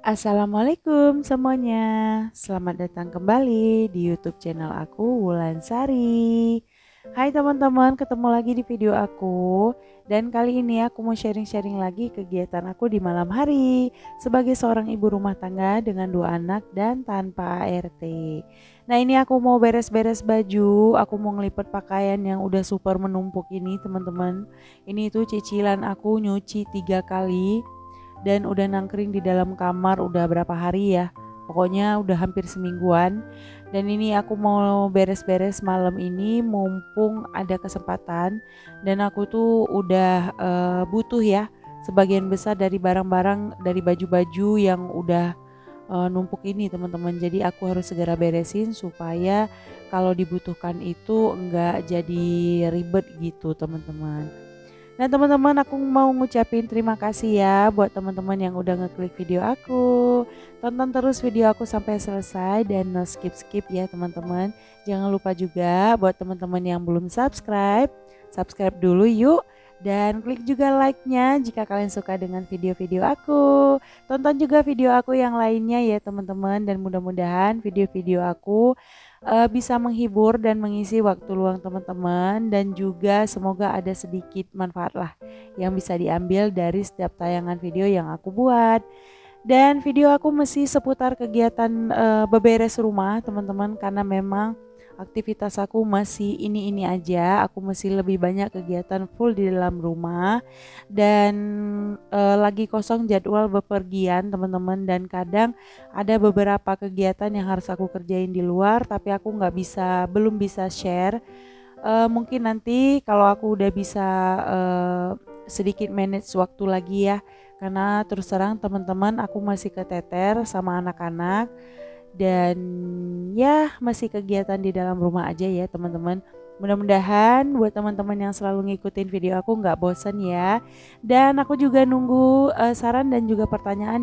Assalamualaikum semuanya. Selamat datang kembali di YouTube channel aku, Wulan Sari. Hai teman-teman, ketemu lagi di video aku. Dan kali ini aku mau sharing-sharing lagi kegiatan aku di malam hari sebagai seorang ibu rumah tangga dengan 2 anak dan tanpa ART. Nah, ini aku mau beres-beres baju, aku mau ngelipet pakaian yang udah super menumpuk ini, teman-teman. Ini tuh cicilan aku nyuci 3 kali dan udah nangkring di dalam kamar udah berapa hari ya, pokoknya udah hampir semingguan. Dan ini aku mau beres-beres malam ini mumpung ada kesempatan, dan aku tuh udah butuh ya sebagian besar dari barang-barang, dari baju-baju yang udah numpuk ini teman-teman. Jadi aku harus segera beresin supaya kalau dibutuhkan itu enggak jadi ribet gitu teman-teman. Nah teman-teman, aku mau ngucapin terima kasih ya buat teman-teman yang udah ngeklik video aku. Tonton terus video aku sampai selesai dan no skip-skip ya teman-teman. Jangan lupa juga buat teman-teman yang belum subscribe, subscribe dulu yuk. Dan klik juga like-nya jika kalian suka dengan video-video aku. Tonton juga video aku yang lainnya ya teman-teman. Dan mudah-mudahan video-video aku bisa menghibur dan mengisi waktu luang teman-teman, dan juga semoga ada sedikit manfaat lah yang bisa diambil dari setiap tayangan video yang aku buat. Dan video aku masih seputar kegiatan beberes rumah teman-teman, karena memang aktivitas aku masih ini aja, aku masih lebih banyak kegiatan full di dalam rumah, dan lagi kosong jadwal bepergian teman-teman. Dan kadang ada beberapa kegiatan yang harus aku kerjain di luar tapi aku belum bisa share. Mungkin nanti kalau aku udah bisa sedikit manage waktu lagi ya, karena terus terang teman-teman aku masih keteter sama anak-anak, dan ya masih kegiatan di dalam rumah aja ya teman-teman. Mudah-mudahan buat teman-teman yang selalu ngikutin video aku nggak bosan ya. Dan aku juga nunggu saran dan juga pertanyaan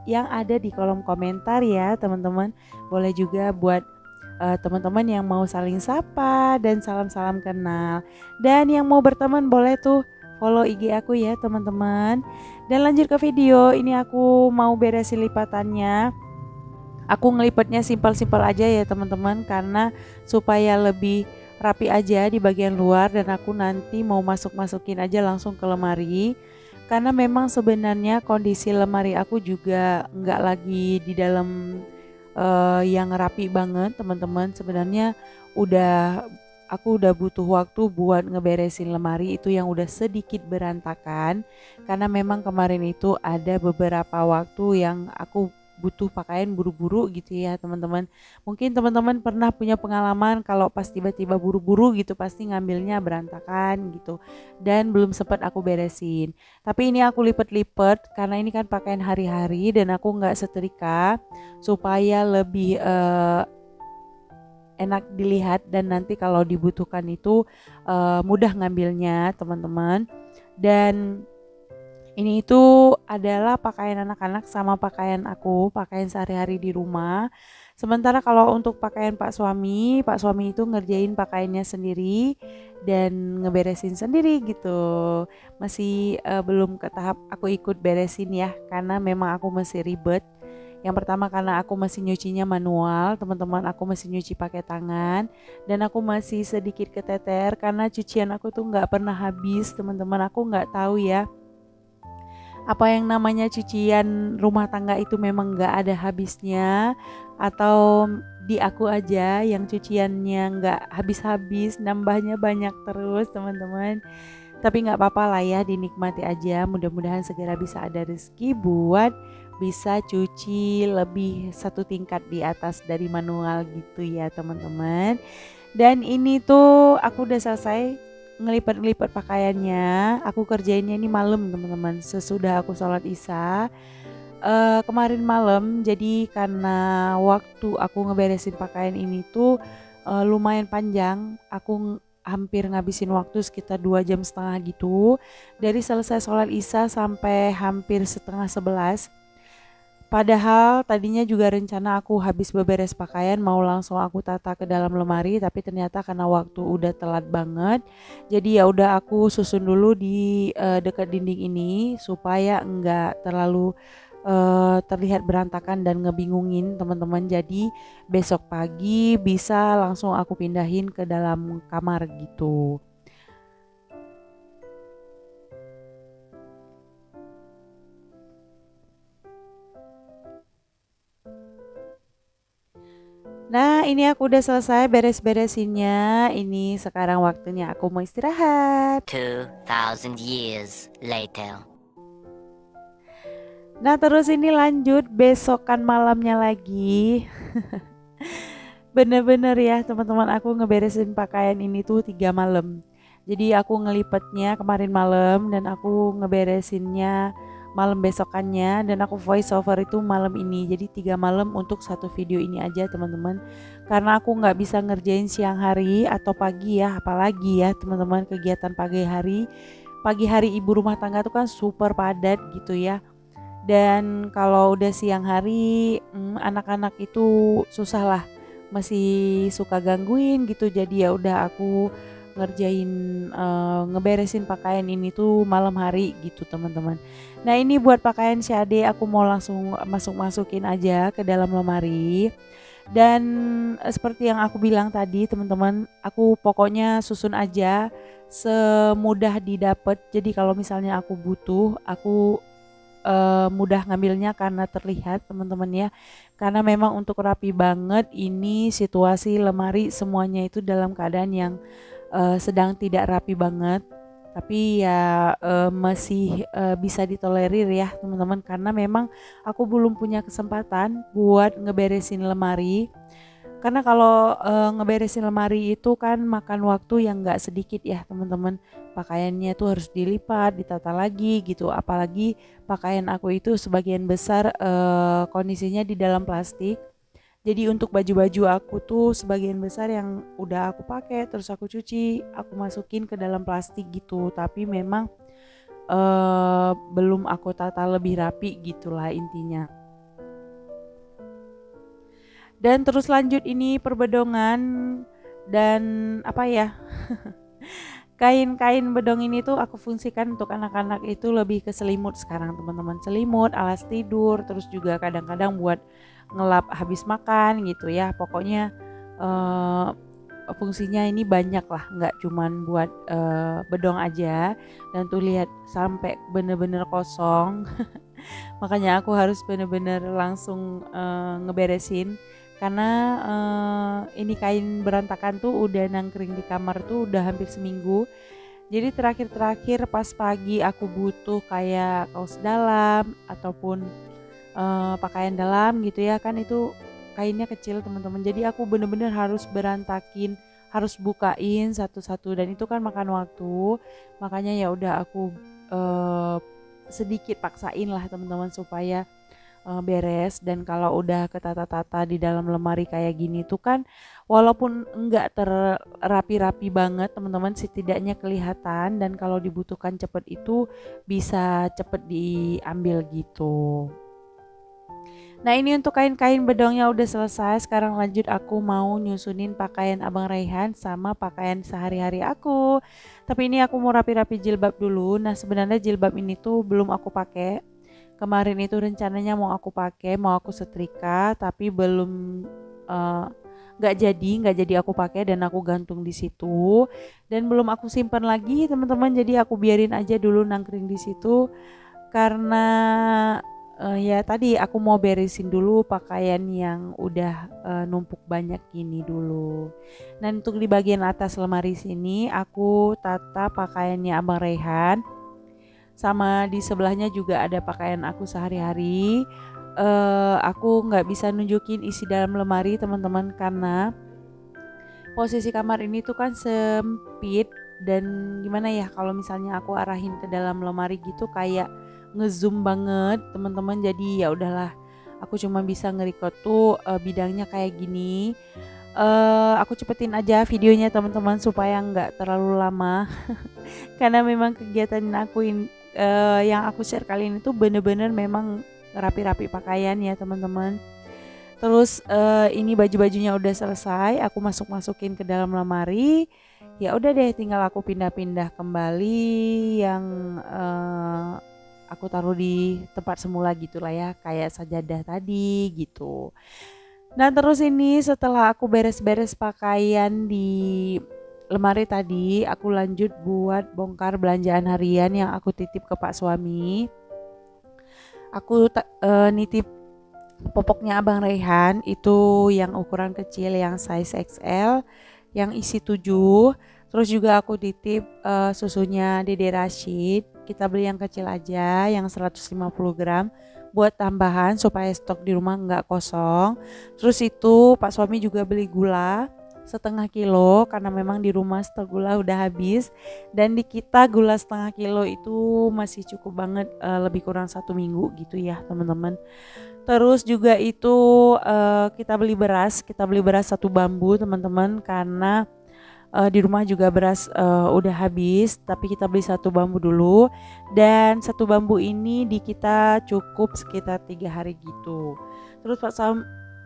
yang ada di kolom komentar ya teman-teman. Boleh juga buat teman-teman yang mau saling sapa dan salam-salam kenal. Dan yang mau berteman boleh tuh follow IG aku ya teman-teman. Dan lanjut ke video, ini aku mau beresin lipatannya. Aku ngelipatnya simpel-simpel aja ya teman-teman, karena supaya lebih rapi aja di bagian luar, dan aku nanti mau masukin aja langsung ke lemari. Karena memang sebenarnya kondisi lemari aku juga nggak lagi di dalam yang rapi banget teman-teman. Sebenarnya udah aku udah butuh waktu buat ngeberesin lemari itu yang udah sedikit berantakan, karena memang kemarin itu ada beberapa waktu yang aku butuh pakaian buru-buru gitu ya teman-teman. Mungkin teman-teman pernah punya pengalaman kalau pas tiba-tiba buru-buru gitu pasti ngambilnya berantakan gitu, dan belum sempat aku beresin. Tapi ini aku lipet-lipet karena ini kan pakaian hari-hari dan aku nggak setrika, supaya lebih enak dilihat dan nanti kalau dibutuhkan itu mudah ngambilnya teman-teman. Dan ini itu adalah pakaian anak-anak sama pakaian aku, pakaian sehari-hari di rumah. Sementara kalau untuk pakaian Pak Suami itu ngerjain pakaiannya sendiri dan ngeberesin sendiri gitu. Masih belum ke tahap aku ikut beresin ya, karena memang aku masih ribet. Yang pertama karena aku masih nyucinya manual, teman-teman, aku masih nyuci pakai tangan, dan aku masih sedikit keteter karena cucian aku tuh nggak pernah habis, teman-teman. Aku nggak tahu ya, apa yang namanya cucian rumah tangga itu memang nggak ada habisnya, atau di aku aja yang cuciannya nggak habis-habis, nambahnya banyak terus teman-teman. Tapi nggak apa-apa lah ya, dinikmati aja. Mudah-mudahan segera bisa ada rezeki buat bisa cuci lebih satu tingkat di atas dari manual gitu ya teman-teman. Dan ini tuh aku udah selesai ngelipat-ngelipat pakaiannya. Aku kerjainnya ini malam teman-teman, sesudah aku sholat isya kemarin malam. Jadi karena waktu aku ngeberesin pakaian ini tuh lumayan panjang, aku hampir ngabisin waktu sekitar 2 jam setengah gitu, dari selesai sholat isya sampai hampir setengah 11. Padahal tadinya juga rencana aku habis beberes pakaian mau langsung aku tata ke dalam lemari, tapi ternyata karena waktu udah telat banget. Jadi ya udah aku susun dulu di dekat dinding ini supaya enggak terlalu terlihat berantakan dan ngebingungin teman-teman. Jadi besok pagi bisa langsung aku pindahin ke dalam kamar gitu. Nah, ini aku udah selesai beres-beresinnya. Ini sekarang waktunya aku mau istirahat. 2,000 years later. Nah, terus ini lanjut besokan malamnya lagi. Bener-bener ya teman-teman, aku ngeberesin pakaian ini tuh 3 malam. Jadi aku ngelipetnya kemarin malam dan aku ngeberesinnya malam besokannya, dan aku voice over itu malam ini. Jadi 3 malam untuk satu video ini aja teman-teman. Karena aku nggak bisa ngerjain siang hari atau pagi ya, apalagi ya teman-teman, kegiatan pagi hari. Pagi hari ibu rumah tangga tuh kan super padat gitu ya. Dan kalau udah siang hari, anak-anak itu susah lah, masih suka gangguin gitu. Jadi ya udah aku ngerjain, ngeberesin pakaian ini tuh malam hari gitu teman-teman. Nah ini buat pakaian si ade aku mau langsung masukin aja ke dalam lemari. Dan seperti yang aku bilang tadi teman-teman, aku pokoknya susun aja semudah didapat. Jadi kalau misalnya aku butuh, aku mudah ngambilnya karena terlihat teman-teman ya. Karena memang untuk rapi banget ini situasi lemari semuanya itu dalam keadaan yang sedang tidak rapi banget. Tapi ya masih bisa ditolerir ya teman-teman, karena memang aku belum punya kesempatan buat ngeberesin lemari. Karena kalau ngeberesin lemari itu kan makan waktu yang nggak sedikit ya teman-teman. Pakaiannya tuh harus dilipat, ditata lagi gitu. Apalagi pakaian aku itu sebagian besar kondisinya di dalam plastik. Jadi untuk baju-baju aku tuh sebagian besar yang udah aku pakai terus aku cuci, aku masukin ke dalam plastik gitu. Tapi memang belum aku tata lebih rapi gitulah intinya. Dan terus lanjut ini perbedongan dan apa ya, kain-kain bedong ini tuh aku fungsikan untuk anak-anak itu lebih ke selimut sekarang teman-teman. Selimut, alas tidur, terus juga kadang-kadang buat ngelap habis makan gitu ya. Pokoknya eh, fungsinya ini banyak lah, nggak cuman buat bedong aja. Dan tuh lihat sampai bener-bener kosong. Makanya aku harus bener-bener langsung ngeberesin, karena ini kain berantakan tuh udah nangkring di kamar tuh udah hampir seminggu. Jadi terakhir-terakhir pas pagi aku butuh kayak kaos dalam ataupun pakaian dalam gitu ya, kan itu kainnya kecil teman-teman. Jadi aku bener-bener harus berantakin, harus bukain satu-satu, dan itu kan makan waktu. Makanya ya udah aku eh, sedikit paksain lah teman-teman supaya beres. Dan kalau udah ketata-tata di dalam lemari kayak gini tuh kan walaupun enggak terrapi-rapi banget teman-teman, setidaknya kelihatan, dan kalau dibutuhkan cepet itu bisa cepet diambil gitu. Nah ini untuk kain-kain bedongnya udah selesai. Sekarang lanjut aku mau nyusunin pakaian Abang Raihan sama pakaian sehari-hari aku. Tapi ini aku mau rapi-rapi jilbab dulu. Nah sebenarnya jilbab ini tuh belum aku pakai. Kemarin itu rencananya mau aku pakai, mau aku setrika, tapi belum eh, nggak jadi aku pakai, dan aku gantung di situ dan belum aku simpan lagi teman-teman. Jadi aku biarin aja dulu nangkring di situ karena ya tadi aku mau beresin dulu pakaian yang udah numpuk banyak gini dulu. Dan untuk di bagian atas lemari sini aku tata pakaiannya Abang Rehan, sama di sebelahnya juga ada pakaian aku sehari-hari. Aku nggak bisa nunjukin isi dalam lemari teman-teman karena posisi kamar ini tuh kan sempit, dan gimana ya kalau misalnya aku arahin ke dalam lemari gitu kayak ngezoom banget teman-teman. Jadi ya udahlah, aku cuma bisa nge-record tuh bidangnya kayak gini. Aku cepetin aja videonya teman-teman supaya nggak terlalu lama. Karena memang kegiatan yang aku share kali ini tuh bener-bener memang rapi-rapi pakaian ya teman-teman. Terus ini baju-bajunya udah selesai, aku masukin ke dalam lemari. Ya udah deh, tinggal aku pindah-pindah kembali yang aku taruh di tempat semula gitulah ya, kayak sajadah tadi gitu. Nah terus ini setelah aku beres-beres pakaian di lemari tadi, aku lanjut buat bongkar belanjaan harian yang aku titip ke Pak suami. Aku nitip popoknya Abang Rehan itu yang ukuran kecil, yang size XL, yang isi 7. Terus juga aku titip susunya Dede Rashid. Kita beli yang kecil aja, yang 150 gram buat tambahan supaya stok di rumah nggak kosong. Terus itu Pak suami juga beli gula 1/2 kilo karena memang di rumah stok gula udah habis, dan di kita gula 1/2 kilo itu masih cukup banget, lebih kurang 1 minggu gitu ya teman-teman. Terus juga itu kita beli beras 1 bambu teman-teman, karena di rumah juga beras udah habis, tapi kita beli 1 bambu dulu, dan 1 bambu ini di kita cukup sekitar 3 hari gitu. Terus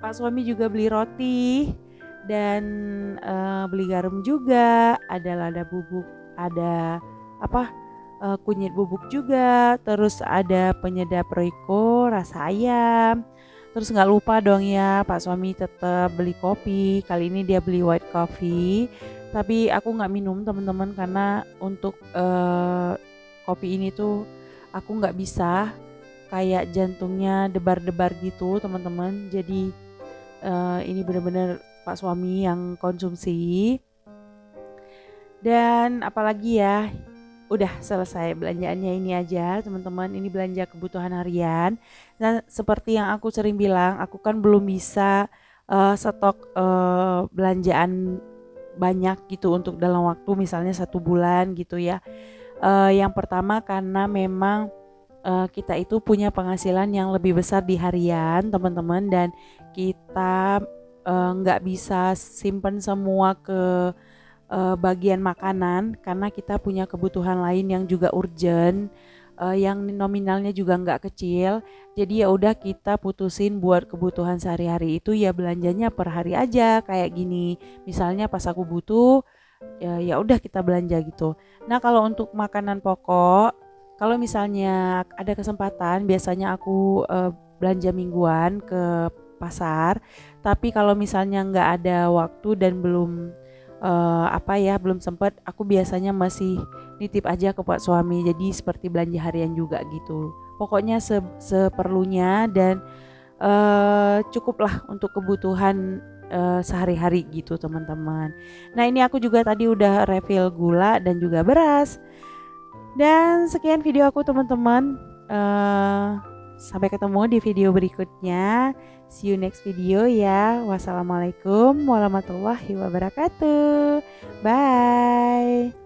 Pak suami juga beli roti dan beli garam juga, ada lada bubuk, ada apa kunyit bubuk juga, terus ada penyedap Royco rasa ayam. Terus nggak lupa dong ya, Pak suami tetap beli kopi. Kali ini dia beli white coffee, tapi aku nggak minum teman-teman karena untuk kopi ini tuh aku nggak bisa, kayak jantungnya debar-debar gitu teman-teman. Jadi ini benar-benar Pak suami yang konsumsi. Dan apalagi ya, udah selesai belanjaannya ini aja teman-teman. Ini belanja kebutuhan harian. Nah seperti yang aku sering bilang, aku kan belum bisa stok belanjaan banyak gitu untuk dalam waktu misalnya 1 bulan gitu ya. Yang pertama karena memang kita itu punya penghasilan yang lebih besar di harian teman-teman, dan kita nggak bisa simpen semua ke bagian makanan karena kita punya kebutuhan lain yang juga urgent, yang nominalnya juga nggak kecil. Jadi ya udah kita putusin buat kebutuhan sehari-hari itu ya belanjanya per hari aja kayak gini. Misalnya pas aku butuh ya udah kita belanja gitu. Nah kalau untuk makanan pokok, kalau misalnya ada kesempatan biasanya aku belanja mingguan ke pasar. Tapi kalau misalnya nggak ada waktu dan belum sempet, aku biasanya masih nitip aja ke Pak suami, jadi seperti belanja harian juga gitu. Pokoknya seperlunya dan cukuplah untuk kebutuhan sehari-hari gitu teman-teman. Nah ini aku juga tadi udah refill gula dan juga beras. Dan sekian video aku teman-teman. Sampai ketemu di video berikutnya. See you next video ya. Wassalamualaikum warahmatullahi wabarakatuh. Bye.